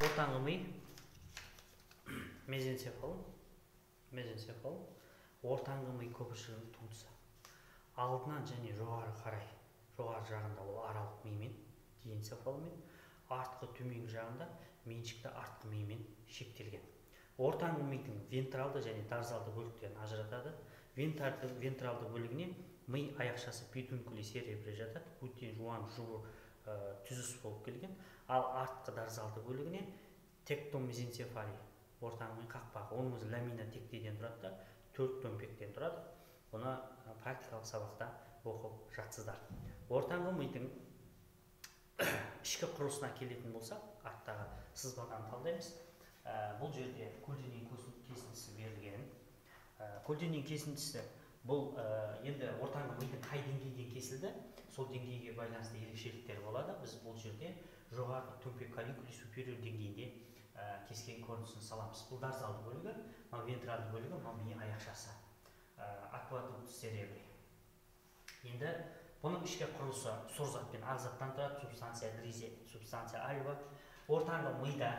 ортаңғы ми мезенцефал, ортаңғы ми көпіршігінің туындысы. Алдынан және жоғары қарай, жоғары жағында ол аралық мимен, диенцефалмен, артқы төменгі жағында меншікті артқы мимен шектелген. Ортаңғы мидың вентралды және дорзалды бөліктерін ажыратады. Вентралды бөлігіне ми аяқшасы педункули серебрі жатады, өте жуан жуыр түзіс болып келген. Ал артқы дорзалды бөлігіне тектомезенцефалий, ортаңғы ми қақпағы. Оның өзі ламина тектеден тұрады да, 4 төмпектен тұрады. Бұны практикалық сабақта оқып жатсыздар. Ортаңғы мидың ішкі құрылысына келетін болсақ, арттағы сызбадан талдаймыз. Бұл жерде көлденең кесіндісі берілген. Көлденең кесіндісі бұл енді ортаңғы мидың қай деңгейден кесілді, сол деңгейге байланысты ерекшеліктер болады. Біз бұл жерде жоғарғы төмпек калликули супериор деңгейінде кескен көрінісін саламыз. Бұл дорзалды бөлігі, мынау вентралды бөлігі, мынау ми аяқшасы, аквадуктус церебри. Енді бұның ішкі құрылысы сұр зат пен ақ заттан тұрады, субстанция гризия, субстанция альва. Ортаңғы мида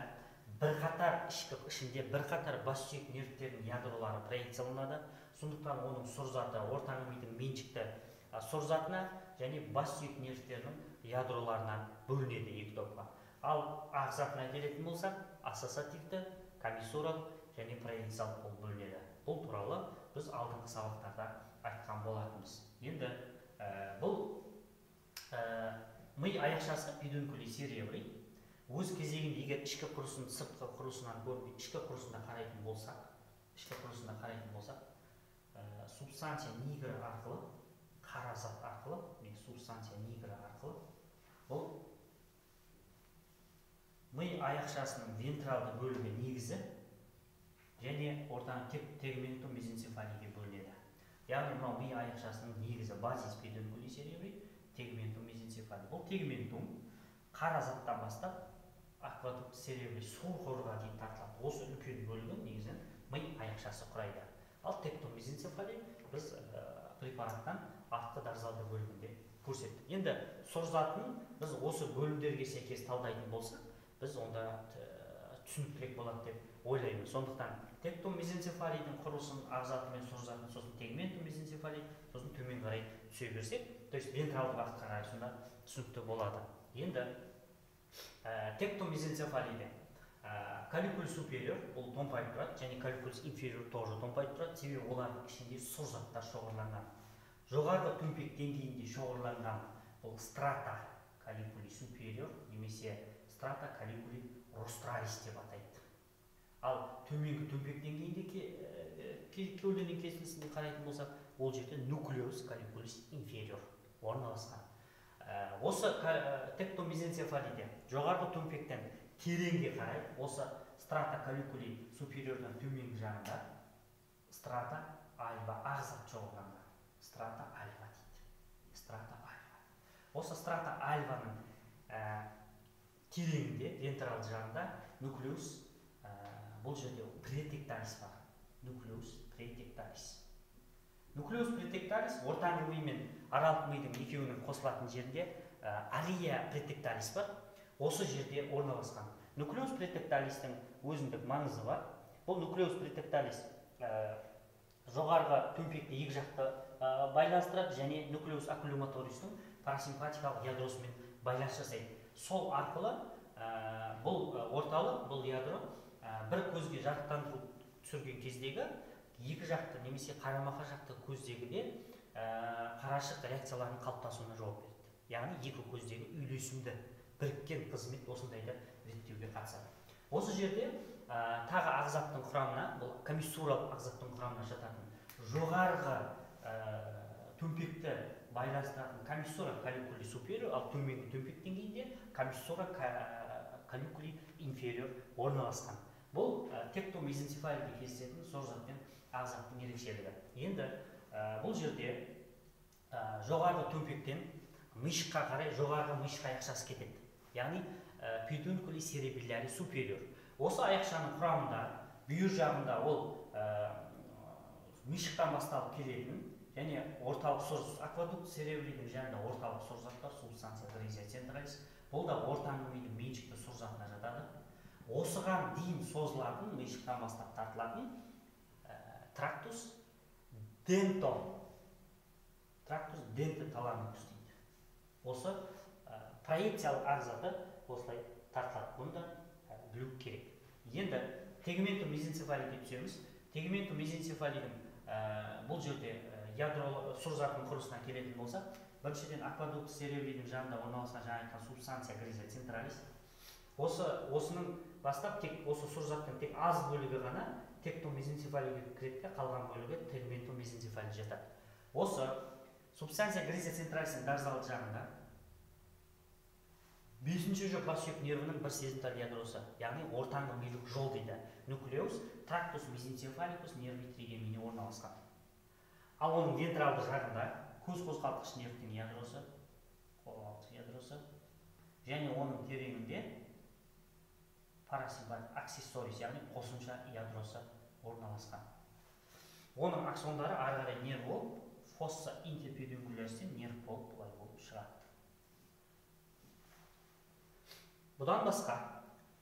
ішінде бірқатар бас сүйек нервтерінің ядролары проекцияланады. Сондықтан оның сұр заты ортаңғы мидың меншікті сұр затына және бас сүйек нервтерінің ядроларынан бөлінеді екі топқа. Ал ақ затына келетін болсақ, ассоциативті, комиссурал және проекциялық болып бөлінеді. Бұл туралы біз алдыңғы сабақтарда айтқан болатынбыз. Енді бұл ми аяқшасы педункули серебрий. Өз кезегінде егер ішкі құрылысын сыртқы құрылысынан көрмей, ішкі құрылысына қарайтын болсақ, субстанция нигра арқылы, қара зат арқылы, субстанция нигра арқылы, бұл ми аяқшасының вентралды бөлігі негізі және ортаңғы тегментум мезенцефалийге бөлінеді. Яғни мынау ми аяқшасының негізі базис педункули серебрий, тегментум мезенцефалий. Бұл тегментум қара заттан бастап аквадуктус церебрий сол қорға дейін тартылады. Осы үлкен бөлігі негізінен ми аяқшасы құрайды. Ал тектомезенцефалий біз препараттан артқы дорзалды бөлігінде көрсеттік. Енді сұр затын біз осы бөлімдерге сәйкес талдайтын болсақ, біз онда түсініктірек болады деп ойлаймын. Сондықтан тектомезенцефалийдің құрылысын ақ заты мен сұр затын, сосын тегментум мезенцефалий, сосын төмен қарай түсе берсек, то есть вентралды бағытқа қарай сонда түсінікті болады. Енді тектомезенцефалийде калликуль супериор бұл томпайып тұрады, және калликуль инфериор тоже томпайып тұрады, себебі олардың ішінде сұр заттар шоғырланған. Жоғарғы төмпек деңгейінде шоғырланған бұл страта калликули супериор немесе страта калликули ростралис деп атайды. Ал төменгі төмпек деңгейінде көлденең кесіндісіне қарайтын болсақ, ол жерде нуклеус калликулис инфериор орналасқан. Осы тектомезенцефалийде жоғарғы төмпектен тереңге қарай, осы страта калликули супериордан төменгі жағында страта альва ақ зат шоғырланған. Страта альва дейді. Страта альва. Осы страта альваның тереңінде, вентралды жағында нуклеус, бұл жерде претекталис бар. Нуклеус претекталис. Нуклеус претекталис ортаңғы ми мен аралық мидың екеуінің қосылатын жерінде ария претекталис бар. Осы жерде орналасқан. Нуклеус претекталистің өзіндік маңызы бар. Бұл нуклеус претекталис жоғарғы төмпекті екі жақты байланыстырады және нуклеус аккумулятористің парасимпатикалық ядросымен байланыс жасайды. Сол арқылы бұл орталық, бұл ядро бір көзге жарықтандыру түсірген кездегі екі жақты немесе қарама-қайшы жақты көздегіде қарашық реакцияларының қалыптасуына жауап береді. Яғни екі көздегі үйлесімді біріккен қызмет осындайды реттеуге қатысады. Осы жерде тағы ақ заттың құрамына, бұл комиссурал ақ заттың құрамына жататын жоғарғы төмпекті байланыстыратын комиссура калликули супериор, ал төменгі төмпек деңгейінде комиссура калликули инфериор орналасқан. Бұл тектомезенцефалийде кездесетін сұр зат пен ақ заттың ерекшелігі. Енді бұл жерде жоғарғы төмпектен мишыққа қарай жоғарғы мишық аяқшасы кетеді. Яғни педункули серебрий супериор. Осы аяқшаның құрамында бүйір жағында ол мишықтан басталып келетін және орталық сұр аквадуктус церебрийдің жанында орталық сұр зат бар, субстанция гризия централис. Бұл да ортаңғы мидың меншікті сұр затына жатады. осыған дейін созылатын, миышықтан бастап тартылатын трактус денто таламикус дейді. Осы проекциялық ағзада осылай тартылады. Бұны да білу керек. Енді тегментум мезенцефалийге түсеміз. Тегментум мезенцефалийдің бұл жерде ядро сұрзаттың құрылысына келетін болса, біріншіден аквадукт стереолийдің жанында орналасқан жаңа айтқан субстанция гриза централис. Осының бастап тек осы сұрзаттың тек аз бөлігі ғана тектум мезенцефалийге кіреді, қалған бөлігі тегментум мезенцефалий жатады. Осы субстанция гриза централистің дарзалы жағында 5-ші жұп бассүйек нервінің бір сезімтал ядросы, яғни ортаңғы милік жол дейді. Нуклеус трактус мезенцефаликус нерви тригемине орналасқан. Ал оның вентралды жағында көз қозғалтқыш нервтің ядросы, және оның тереңінде парасимпатик аксессорис, яғни қосымша ядросы орналасқан. Оның аксондары ары қарай нерв болып, фосса интерпедункулярстен нерв болып бұлай болып шығады. Бұдан басқа,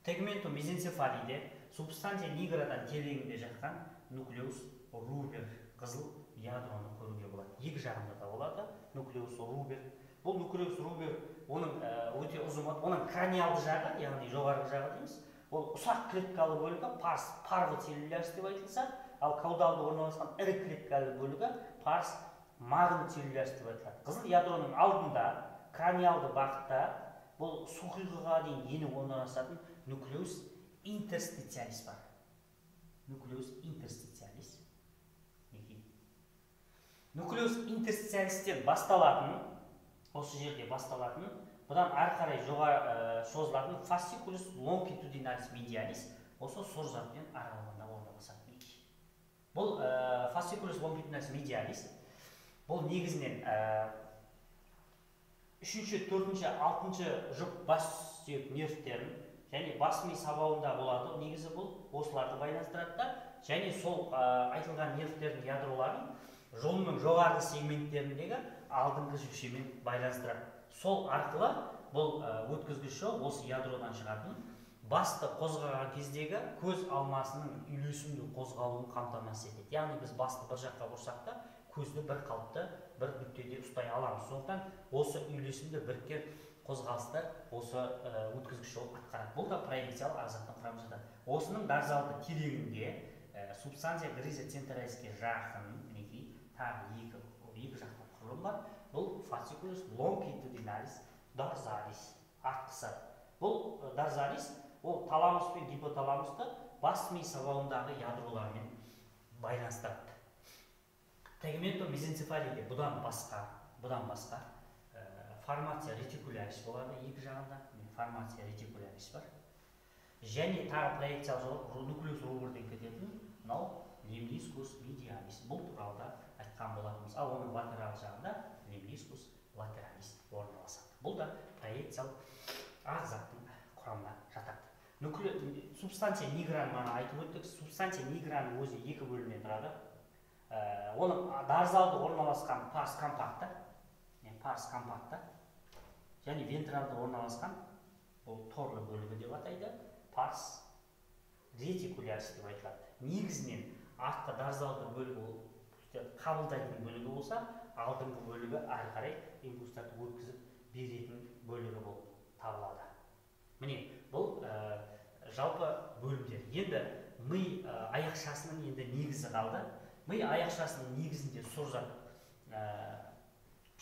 тегментум мезенцефалийде субстанция ниградан тереңінде жатқан нуклеус рубер қызыл ядроны көруге болады. Екі жағында да болады нуклеус рубер. Бұл нуклеус рубер, оның өте ұзын, оның краниалды жағы, яғни жоғарғы жағы дейміз. Ол ұсақ клеткалы бөлігі парвы целлюлярс деп айтылса, ал каудалды орналасқан ірі клеткалы бөлігі парс магн целлюлярс деп айтылады. Қызыл ядроның алдында краниалды бағытта бұл суқиғыға дейін еніп орналасатын нуклеус интерстициалис бар. Нуклеус интерстициалис. Нуклеус интерстициалистен басталатын, осы жерде басталатын, бұдан ары қарай жоғары созылатын фасцикулус лонгитудиналис медиалис, осы сұрзатпен аралығында орналасады. Бұл фасцикулус лонгитудиналис медиалис, бұл негізінен 3-ші, 4-ші, 6-ші жұп бассүйек нервтерін және бас ми сабауында болады. Негізі бұл осыларды байланыстырады, және сол айтылған нервтердің ядроларын жолының жоғарғы сегменттеріндегі алдыңғы жүкшемен байланыстырады. Сол арқылы бұл өткізгіш жол осы ядродан шығатын басты қозғаған кездегі көз алмасының үйлесімді қозғалуын қамтамасыз етеді. Яғни біз басты бір жаққа ұрсақ та көзді бір қалыпты бір нүктеде ұстай аламыз. Сондықтан осы үйлесімді біріккен қозғалыстар осы өткізгіш жол атқарады. Бұл да проекциялық ағзаттың құрамына жатады. Осының дарзалды тереңінде субстанция гриза централиске жақын тағы екі жақтың құрылым бар. Бұл фасцикулус лонгитудиналис дарзалис артқысы. Бұл дарзалис ол таламус пен гипоталамусты бас ми сабауындағы ядролармен байланыстырады. Тегментум мезенцефалийде бұдан басқа формация ретикулярис болады, екі жағында формация ретикулярис бар. Және тағы проекциялық жол нуклеус руберден кететін мынау лимнискус медиалис. Бұл туралы да айтқан болатынбыз. Ал оның латерал жағында лимнискус латералис орналасады. Бұл да проекциялық ағзаттың құрамына жатады. Субстанция ниграны мана айтып өттік. Субстанция ниграның өзі екі бөлімнен тұрады. Оның дарзалды орналасқан парс компактта және вентралды орналасқан бұл торлы бөлігі деп атайды. Парс ретикулярис деп айтылады. Негізінен артқы дарзалды бөлігі қабылдайтын бөлігі болса, алдыңғы бөлігі ары қарай импульстарды өткізіп беретін бөлігі болып табылады. Міне, бұл жалпы бөлімдер. Енді ми аяқшасының енді негізі қалды. Ми аяқшасының негізінде сұрзат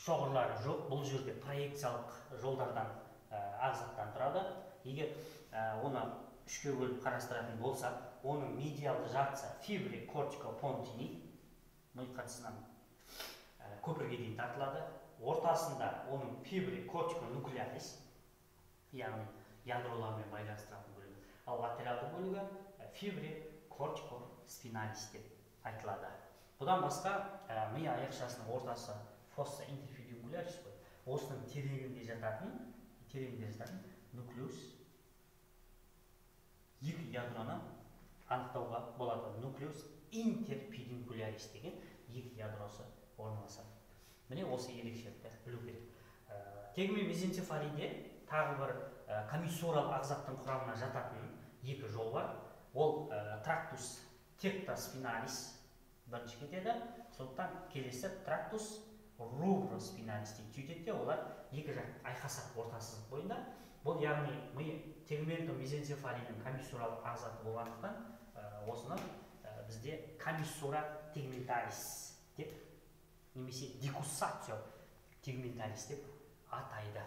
шоғырлары жоқ. Бұл жерде проекциялық жолдардан ағзаттан тұрады. Егер оны үшке бөліп қарастыратын болса, оның медиалды жартысы фибри кортико-понтини ми қатысынан көпірге дейін тартылады. Ортасында оның фибри кортико-нуклеалис, яғни ядролармен байланыстыратын бөлігі. Ал латералды бөлігі фибри кортико-спиналис деп айтылады. Бұдан басқа ми аяқшасының ортасы фосса интерпедункулярис қой. Осының тереңінде жататын нуклеус екі ядроны анықтауға болады. Нуклеус интерпедункулярис деген екі ядросы орналасады. Міне осы ерекшелікті білу керек. Тегмен мезенцефалийде тағы бір комиссурал ағзаттың құрамына жататын екі жол бар. Ол трактус тектоспиналис бірінші кетеді, сондықтан келесі трактус руброспиналис дейді. Сөйтеді, олар екі жақ айқасады орта сызық бойында. Бұл яғни ми тегументум мезенцефалийдің комиссуралық ағзаты болғандықтан осыны бізде комиссура тегменталис деп немесе декуссацио тегменталис деп атайды.